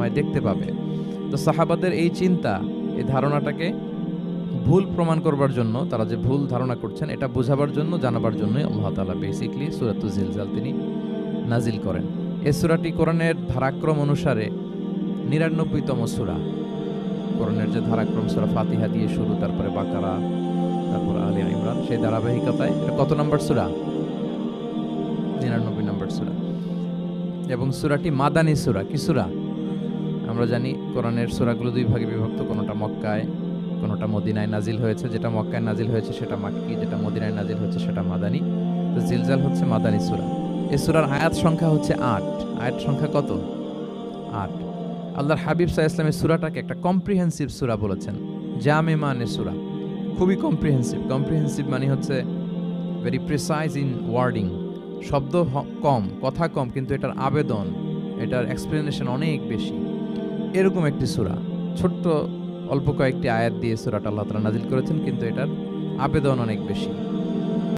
আমলনামায় দেখতে পাবে। তো সাহাবাদের এই চিন্তা, এই ধারণাটাকে ভুল প্রমাণ করবার জন্য, তারা যে ভুল ধারণা করছেন এটা বোঝাবার জন্য, জানাবার জন্যই আল্লাহ তাআলা বেসিক্যালি সূরাতুল জিলজাল তিনি নাজিল করেন। এই সূরাটি কোরআনের ধারাক্রম অনুসারে ৯৯তম সূরা। কোরআনের যে ধারাক্রম, সূরা ফাতিহা দিয়ে শুরু, তারপরে বাকারা, তারপর আলে ইমরান, সেই ধারাবাহিকতায় এটা কত নম্বর সূরা? ৯৯ নম্বর সূরা। এবং সূরাটি মাদানী সূরা। কি সূরা? আমরা জানি কোরআনের সূরাগুলো দুই ভাগে বিভক্ত, কোনটা মক্কায়, কোনটা মদিনায় নাজিল হয়েছে। যেটা মক্কায় নাজিল হয়েছে সেটা মাক্কি, যেটা মদিনায় নাজিল হয়েছে সেটা মাদানী। তো জিলজাল হচ্ছে মাদানী সূরা। এই সূরার আয়াত সংখ্যা হচ্ছে ৮। আয়াত সংখ্যা কত? ৮। আল্লাহর হাবিব সাল্লাল্লাহু আলাইহি ওয়াসাল্লাম এই সূরাটাকে একটা কম্প্রিহেন্সিভ সূরা বলেছেন, জামে মানে সূরা, খুবই কম্প্রিহেন্সিভ। কম্প্রিহেন্সিভ মানে হচ্ছে ভেরি প্রিসাইজ ইন ওয়ার্ডিং, শব্দ কম, কথা কম, কিন্তু এটার আবেদন, এটার এক্সপ্লেনেশন অনেক বেশি। এরকম একটি সূরা, ছোট্ট অল্প কয়েকটি আয়াত দিয়ে সূরাটা আল্লাহ তাআলা নাজিল করেছেন, কিন্তু এটার আবেদন অনেক বেশি।